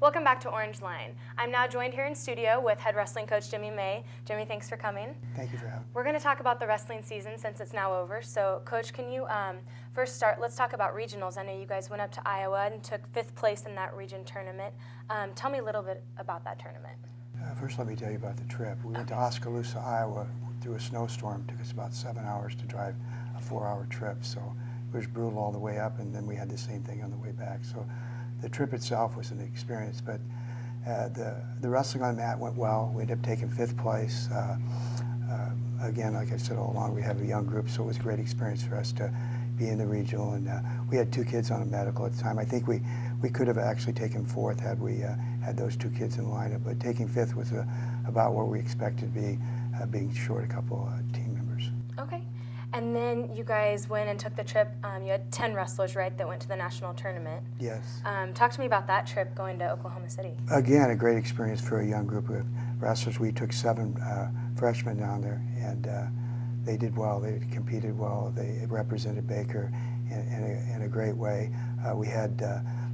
Welcome back to Orangeline. I'm now joined here in studio with head wrestling coach Jimmy May. Jimmy, thanks for coming. Thank you for having me. We're going to talk about the wrestling season since it's now over. So, Coach, can you first start? Let's talk about regionals. I know you guys went up to Iowa and took 5th place in that region tournament. Tell me a little bit about that tournament. First, let me tell you about the trip. We went to Oskaloosa, Iowa, through a snowstorm. It took us about 7 hours to drive a 4-hour trip. So it was brutal all the way up, and then we had the same thing on the way back. So the trip itself was an experience, but the wrestling on the mat went well. We ended up taking 5th place. Again, like I said all along, we have a young group, so it was a great experience for us to be in the regional. And we had 2 kids on a medical at the time. I think we could have actually taken 4th had we had those 2 kids in the lineup, but taking 5th was about what we expected to be, being short a couple team members. Okay. And then you guys went and took the trip. You had 10 wrestlers, right, that went to the national tournament. Yes. Talk to me about that trip going to Oklahoma City. Again, a great experience for a young group of wrestlers. We took 7 freshmen down there, and they did well. They competed well. They represented Baker in a great way. We had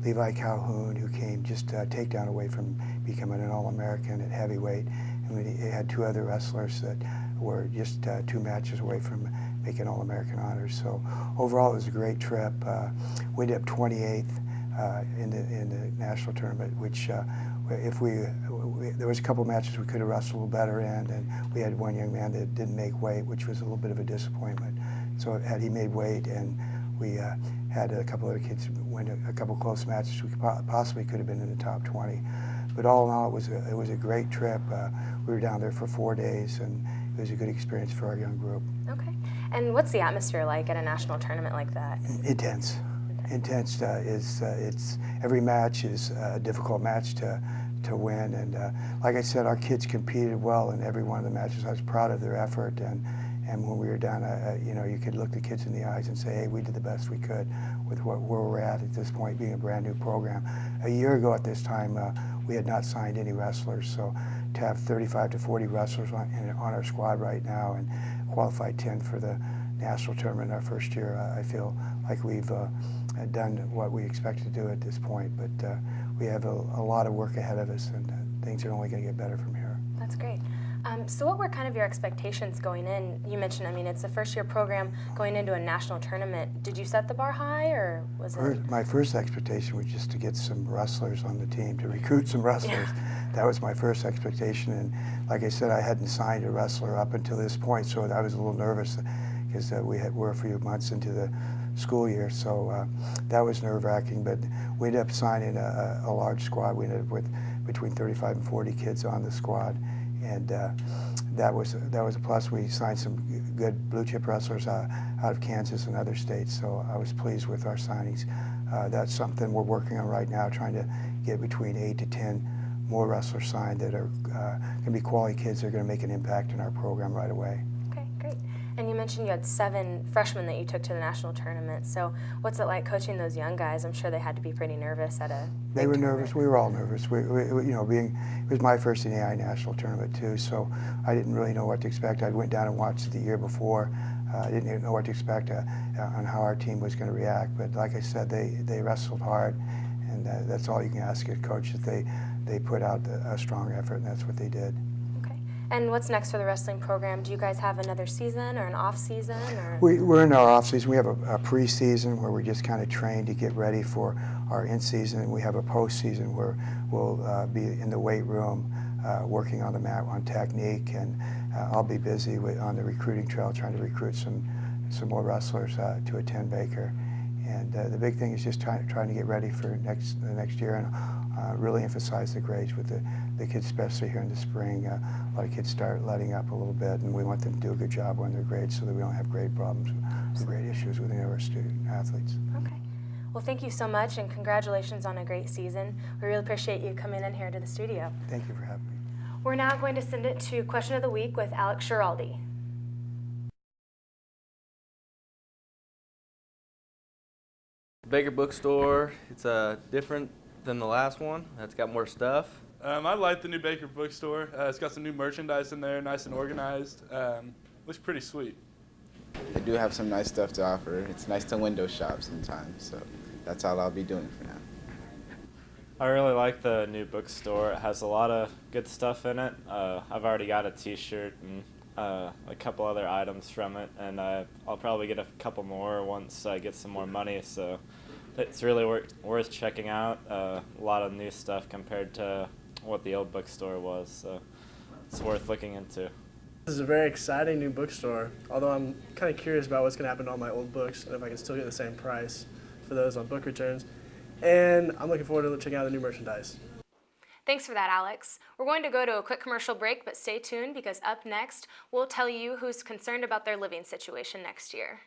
Levi Calhoun, who came just a takedown away from becoming an All-American at heavyweight. And we had 2 other wrestlers that were just 2 matches away from making All-American honors. So overall, it was a great trip. We ended up 28th in the national tournament, which there was a couple matches we could have wrestled a little better in, and we had one young man that didn't make weight, which was a little bit of a disappointment. So had he made weight, and we had a couple other kids win a couple close matches, we possibly could have been in the top 20. But all in all, it was a great trip. We were down there for 4 days, and it was a good experience for our young group. Okay. And what's the atmosphere like at a national tournament like that? Intense. Intense it's every match is a difficult match to win, and like I said, our kids competed well in every one of the matches. I was proud of their effort, and when we were done, you know, you could look the kids in the eyes and say, hey, we did the best we could with where we're at this point, being a brand new program. A year ago at this time, we had not signed any wrestlers, so to have 35 to 40 wrestlers on our squad right now and qualified 10 for the national tournament our first year, I feel like we've done what we expected to do at this point, but we have a lot of work ahead of us, and things are only going to get better from here. That's great. So what were kind of your expectations going in? You mentioned, I mean, it's a first-year program going into a national tournament. Did you set the bar high, or was it? My first expectation was just to get some wrestlers on the team, to recruit some wrestlers. Yeah. That was my first expectation, and like I said, I hadn't signed a wrestler up until this point, so I was a little nervous because we're a few months into the school year, so that was nerve-wracking, but we ended up signing a large squad. We ended up with between 35 and 40 kids on the squad, and that was a plus. We signed some good blue-chip wrestlers out of Kansas and other states, so I was pleased with our signings. That's something we're working on right now, trying to get between 8 to 10 more wrestlers signed that are going to be quality kids that are going to make an impact in our program right away. Okay, great. And you mentioned you had 7 freshmen that you took to the national tournament. So what's it like coaching those young guys? I'm sure they had to be pretty nervous at a They were tournament. nervous. We were all nervous. You know, it was my first NAI national tournament too, so I didn't really know what to expect. I went down and watched it the year before. I didn't even know what to expect on how our team was going to react. But like I said, they wrestled hard, and that's all you can ask a coach, that they put out a strong effort, and that's what they did. And what's next for the wrestling program? Do you guys have another season or an off season? Or? We're in our off season. We have a pre-season where we just kind of train to get ready for our in-season, and we have a post-season where we'll be in the weight room working on the mat on technique, and I'll be busy on the recruiting trail trying to recruit some more wrestlers to attend Baker. And the big thing is just trying to get ready for the next year, and really emphasize the grades with the kids, especially here in the spring. A lot of kids start letting up a little bit, and we want them to do a good job on their grades so that we don't have grade problems or grade issues with any of our student athletes. Okay. Well, thank you so much, and congratulations on a great season. We really appreciate you coming in here to the studio. Thank you for having me. We're now going to send it to Question of the Week with Alix Schiraldi. Baker Bookstore, it's different than the last one. It's got more stuff. I like the new Baker Bookstore. It's got some new merchandise in there, nice and organized. Looks pretty sweet. They do have some nice stuff to offer. It's nice to window shop sometimes, so that's all I'll be doing for now. I really like the new bookstore. It has a lot of good stuff in it. I've already got a t-shirt and a couple other items from it, and I'll probably get a couple more once I get some more money, so it's really worth checking out. A lot of new stuff compared to what the old bookstore was, so it's worth looking into. This is a very exciting new bookstore, although I'm kind of curious about what's going to happen to all my old books and if I can still get the same price for those on book returns. And I'm looking forward to checking out the new merchandise. Thanks for that, Alex. We're going to go to a quick commercial break, but stay tuned because up next, we'll tell you who's concerned about their living situation next year.